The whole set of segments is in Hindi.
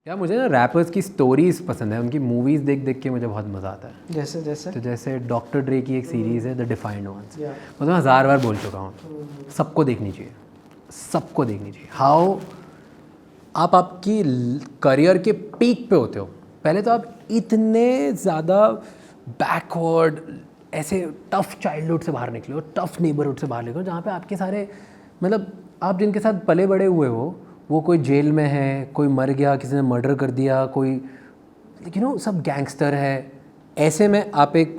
क्या मुझे ना रैपर्स की स्टोरीज पसंद है, उनकी मूवीज़ देख देख के मुझे बहुत मज़ा आता है। जैसे जैसे तो जैसे डॉक्टर ड्रे की एक सीरीज़ है द डिफाइंड वंस, या मैं तो 1000 बार बोल चुका हूँ, सबको देखनी चाहिए, सबको देखनी चाहिए। हाउ आप आपकी करियर के पीक पे होते हो, पहले तो आप इतने ज़्यादा बैकवर्ड ऐसे टफ़ चाइल्डहुड से बाहर निकले हो, टफ़ नेबरहुड से बाहर निकले हो, जहाँ पे आपके सारे मतलब आप जिनके साथ पले बड़े हुए हो वो कोई जेल में है, कोई मर गया, किसी ने मर्डर कर दिया, कोई सब गैंगस्टर है। ऐसे में आप एक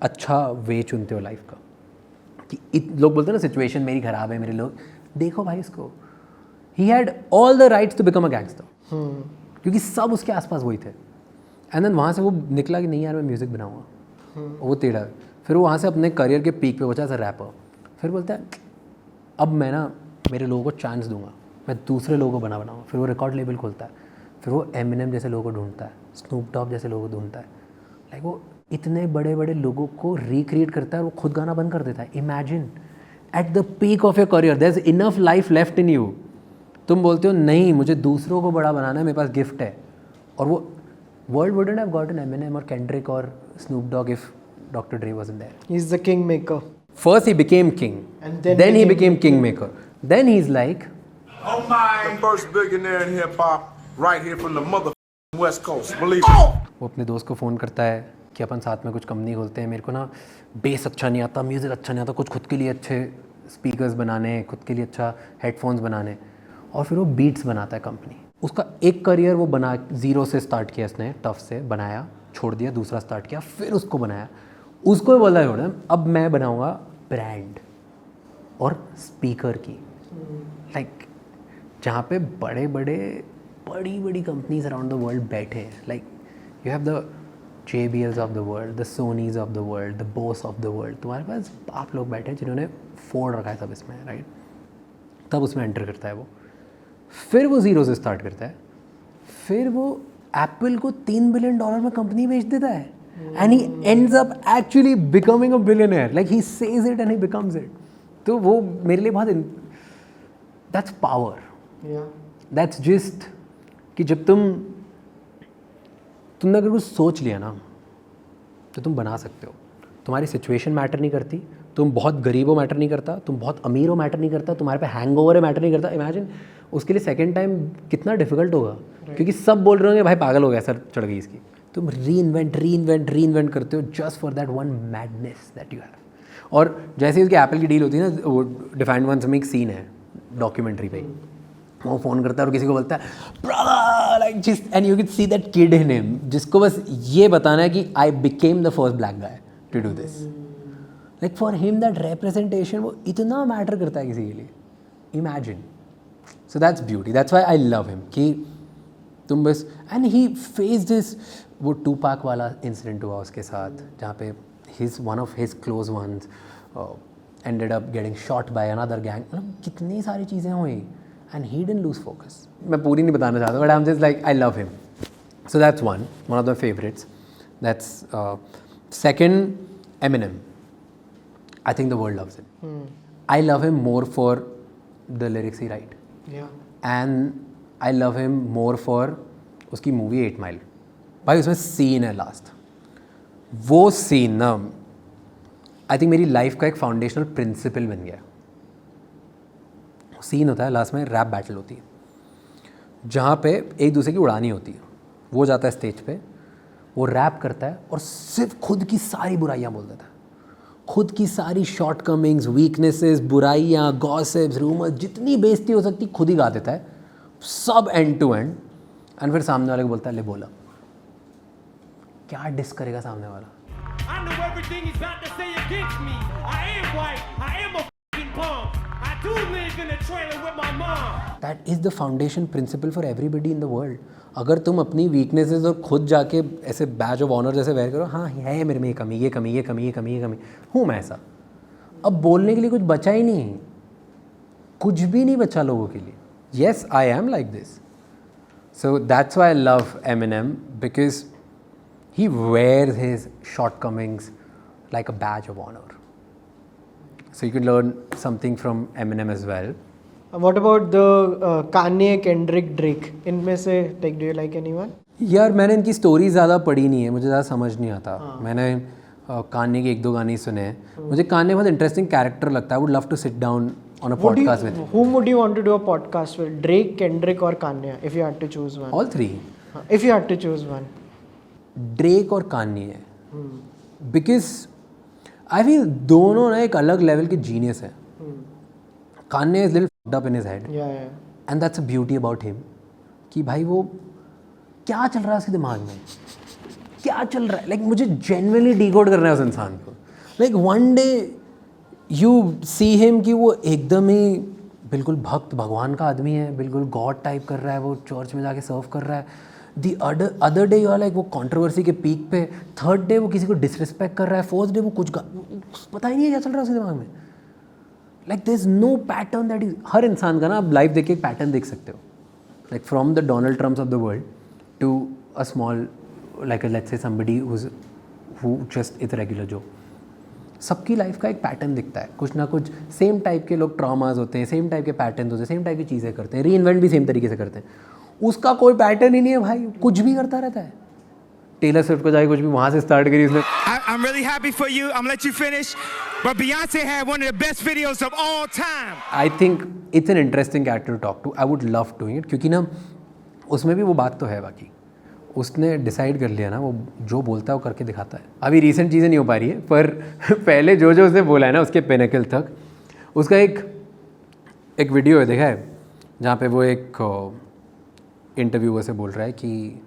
अच्छा वे चुनते हो लाइफ का कि लोग बोलते हैं ना सिचुएशन मेरी ख़राब है, मेरे लोग देखो भाई इसको, he had all the rights to become a gangster क्योंकि सब उसके आसपास वही थे। एंड देन वहाँ से वो निकला कि नहीं यार मैं म्यूज़िक बनाऊँगा, वो टेढ़ा। फिर वो वहाँ से अपने करियर के पीक पे पहुंचा एज अ रैपर। फिर बोलता है अब मैं ना मेरे लोगों को चांस दूंगा, मैं दूसरे लोगों को बनाऊंगा। फिर वो रिकॉर्ड लेबल खोलता है, फिर वो एमिनेम जैसे लोगों को ढूंढता है, स्नूप डॉग जैसे लोगों को ढूंढता है। लाइक वो इतने बड़े बड़े लोगों को रिक्रिएट करता है और वो खुद गाना बंद कर देता है। Imagine at the peak of your career there is enough life left in you, तुम बोलते हो नहीं मुझे दूसरों को बड़ा बनाना है, मेरे पास गिफ्ट है। और वो world wouldn't have gotten Eminem और केंड्रिक और Snoop Dogg if Dr. Dre wasn't there. he's the king maker. First he became king, And then he became kingmaker. Then he's like, oh my, the first billionaire in hip hop, right here from the mother West Coast. Believe it. वो अपने दोस्त को फ़ोन करता है कि अपन साथ में कुछ कंपनी खोलते हैं, मेरे को ना बेस अच्छा नहीं आता, म्यूज़िक अच्छा नहीं आता, कुछ खुद के लिए अच्छे स्पीकर्स बनाने, खुद के लिए अच्छा हेडफोन्स बनाने। और फिर वो बीट्स बनाता है कंपनी। उसका एक करियर वो बना, ज़ीरो से स्टार्ट किया इसने, टफ से बनाया, छोड़ दिया, दूसरा स्टार्ट किया, फिर उसको बनाया। उसको बोला है मैडम अब मैं बनाऊंगा ब्रांड और स्पीकर की, लाइक जहाँ पे बड़ी बड़ी कंपनीज अराउंड द वर्ल्ड बैठे हैं। Like you have the JBLs of the world, the Sonys of the world, the Bose of the world. तुम्हारे पास आप लोग बैठे हैं जिन्होंने फोड़ रखा है सब इसमें, राइट? तब उसमें एंटर करता है वो। फिर वो ज़ीरो से स्टार्ट करता है, फिर वो एप्पल को $3 बिलियन में कंपनी बेच देता है। And he ends up actually becoming a billionaire. Like he says it and he becomes it. तो वो मेरे लिए बहुत that's power. Yeah. That's just कि जब तुमने अगर कुछ सोच लिया ना तो तुम बना सकते हो। तुम्हारी सिचुएशन मैटर नहीं करती, तुम बहुत गरीब हो मैटर नहीं करता, तुम बहुत अमीर हो मैटर नहीं करता, तुम्हारे पे हैंगओवर है मैटर नहीं करता। इमेजिन उसके लिए सेकेंड टाइम कितना डिफिकल्ट होगा, क्योंकि सब बोल रहे होंगे भाई पागल हो गया, सर चढ़ गई इसकी। तुम री इन्वेंट करते हो just for that one madness that you have. और जैसे ही उसकी एप्पल की डील होती है ना, वो डिफाइंड वंस में एक सीन है डॉक्यूमेंट्री पे, वो फ़ोन करता है और किसी को बोलता है brother like just, and you can see that kid in him जिसको बस ये बताना है कि I became the first black guy to do this. Like for him that representation वो इतना मैटर करता है किसी के लिए। Imagine, so that's beauty, that's why I love him कि तुम बस। एंड ही फेस दिस, वो टूपैक वाला इंसिडेंट हुआ उसके साथ जहाँ पे one of his close ones ended up getting shot by another gang. मतलब कितनी सारी चीज़ें हुई and he didn't loose focus. मैं पूरी नहीं बताना चाहता but I am just like I love him. So that's one of my favourites. That's second Eminem. I think the world loves him. I love him more for the lyrics he right, and I love him more for उसकी मूवी 8 माइल। भाई उसमें सीन है लास्ट, वो सीन ना आई थिंक मेरी लाइफ का एक फाउंडेशनल प्रिंसिपल बन गया। सीन होता है लास्ट में, रैप बैटल होती है जहाँ पे एक दूसरे की उड़ानी होती है। वो जाता है स्टेज पे, वो रैप करता है और सिर्फ खुद की सारी बुराइयाँ बोल देता है, खुद की सारी शॉर्ट कमिंग्स, वीकनेसेस, बुराइयाँ, गॉसिप्स, रूमर्स, जितनी बेइज्जती हो सकती खुद ही गा देता है, सब एंड टू एंड। एंड फिर सामने वाले को बोलता है ले बोला। क्या डिस करेगा सामने वाला? That is the foundation principle for everybody in the world. अगर तुम अपनी वीकनेसेस और खुद जाके ऐसे बैज ऑफ ऑनर जैसे वेयर करो, हाँ है मेरे में ये कमी, ये कमी, ये कमी, ये कमी, ये कमी, हूँ मैं ऐसा, अब बोलने के लिए कुछ बचा ही नहीं, कुछ भी नहीं बचा लोगों के लिए। Yes, I am like this. So that's why I love Eminem, because he wears his shortcomings like a badge of honor. So you can learn something from Eminem as well. What about the Kanye, Kendrick, Drake? इनमें से like do you like anyone? यार मैंने इनकी स्टोरी ज़्यादा पढ़ी नहीं है, मुझे ज़्यादा समझ नहीं आता। मैंने कान्ये के एक दो गाने सुने हैं। मुझे कान्ये बहुत इंटरेस्टिंग कैरेक्टर लगता है। I would love to sit down on a podcast with. Whom would you want to do a podcast with? Drake, Kendrick or Kanye? If you had to choose one. All three, If you had to choose one. Drake और कान्ये, बिकॉज आई फील दोनों ना एक अलग लेवल के जीनियस हैं। Kanye is little fucked up in his head Yeah. And that's a beauty about him कि भाई वो क्या चल रहा है उसके दिमाग में, क्या चल रहा है। लाइक मुझे जेन्युइनली डिकोड करना है उस इंसान को। Like one day you see him कि वो एकदम ही बिल्कुल भक्त भगवान का आदमी है, बिल्कुल गॉड टाइप कर रहा है, वो चर्च में जाके सर्व कर रहा है। The other day you are like वो कंट्रोवर्सी के पीक पे, थर्ड डे वो किसी को डिसरिस्पेक्ट कर रहा है, फोर्थ डे वो कुछ पता ही नहीं है क्या चल रहा है उसके दिमाग में। Like there is no pattern that is. हर इंसान का ना आप लाइफ देख के एक पैटर्न देख सकते हो। Like from the Donald Trump's of the world to a small, like let's say somebody who just is regular Joe. सबकी लाइफ का एक पैटर्न दिखता है, कुछ ना कुछ सेम टाइप के लोग ट्रॉमास होते हैं, सेम टाइप के पैटर्न होते हैं, सेम टाइप की चीज़ें करते हैं, री इन्वेंट भी सेम तरीके से करते हैं। उसका कोई पैटर्न ही नहीं है भाई, कुछ भी करता रहता है। टेलर स्विफ्ट को जाके कुछ भी वहाँ से स्टार्ट करी उसने। I'm really happy for you. I'm gonna let you finish. But Beyonce had one of the best videos of all time. I think it's an interesting character to talk to. I would love doing it क्योंकि ना उसमें भी वो बात तो है। बाकी उसने डिसाइड कर लिया ना, वो जो बोलता है वो करके दिखाता है। अभी रीसेंट चीज़ें नहीं हो पा रही है, पर पहले जो जो उसने बोला है ना उसके पिनेकल तक, उसका एक वीडियो है, देखा है, जहाँ पे वो एक इंटरव्यूअर से बोल रहा है कि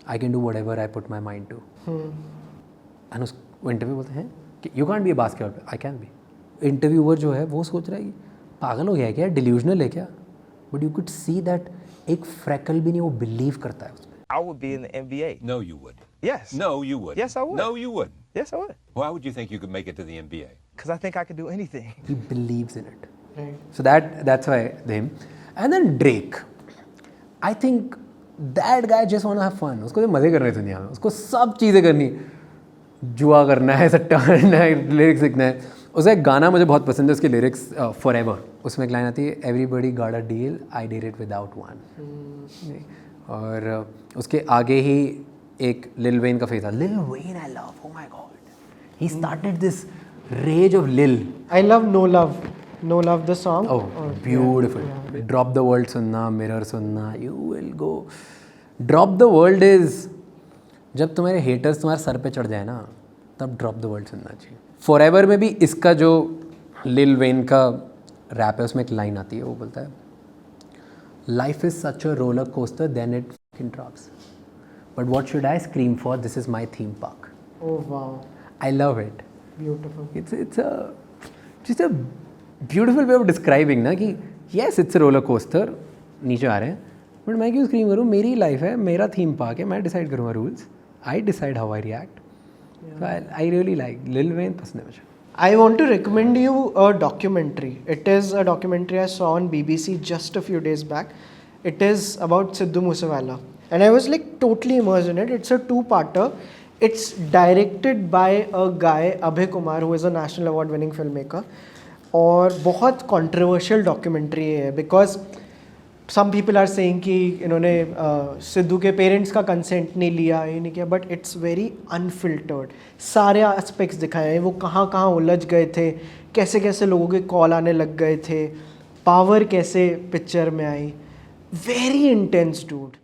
I can do whatever I put my mind to. And वो इंटरव्यू बोलते हैं कि you can be a basketball, I can be. Interviewer जो है वो सोच रहा है कि पागल हो गया है क्या, डिल्यूजनल है क्या। But you could see that एक फ्रैकल भी नहीं वो बिलीव करता है उसमें। I would be in the NBA. No, you would. Yes. No, you would. Yes, I would. No, you would. Yes, I would. Why would you think you could make it to the NBA? Because I think I could do anything. He believes in it. Right. So that's why him. And then Drake. I think that guy just want to have fun. उसको तो मज़े करने हैं दुनिया में, उसको सब चीज़ें करनी, जुआ करना है, सट्टा करना है, लिरिक्स लिखना है। उसका एक गाना मुझे बहुत पसंद है, उसके लिरिक्स फॉरएवर। उसमें एक लाइन आती है, everybody got a deal, I did it without one. और उसके आगे ही एक लिल वेन का फेस था, Lil Wayne I love, oh my god, he started this rage of Lil. I love No Love the song. Oh beautiful. Drop the world सुनना, मिरर सुनना, you will go. Drop the world is जब तुम्हारे हेटर्स तुम्हारे सर पे चढ़ जाए ना, तब ड्रॉप द वर्ल्ड सुनना चाहिए। फॉरएवर में भी इसका जो लिल वेन का रैप है उसमें एक लाइन आती है, वो बोलता है, life is such a roller coaster then it fucking drops, but what should I scream for, this is my theme park. Oh wow. I love it. Beautiful. It's just a beautiful way of describing ना कि yes it's a roller coaster, नीचे आ रहे हैं, बट मैं क्यों स्क्रीम करूँ, मेरी लाइफ है, मेरा थीम पार्क है, मैं डिसाइड करूँगा rules, I decide how I react. I really like Lil Wayne, पसंद है मुझे। I want to recommend you a documentary. It is a documentary I saw on BBC just a few days back. It is about Sidhu Moosewala. And I was like totally immersed in it. It's a two-parter. It's directed by a guy, Abhay Kumar, who is a national award winning filmmaker. और बहुत controversial documentary है because some people are saying कि इन्होंने सिद्धू के पेरेंट्स का कंसेंट नहीं लिया, ये नहीं किया, बट इट्स वेरी अनफिल्टर्ड। सारे एस्पेक्ट्स दिखाए हैं, वो कहाँ कहाँ उलझ गए थे, कैसे कैसे लोगों के कॉल आने लग गए थे, पावर कैसे पिक्चर में आई। Very intense dude.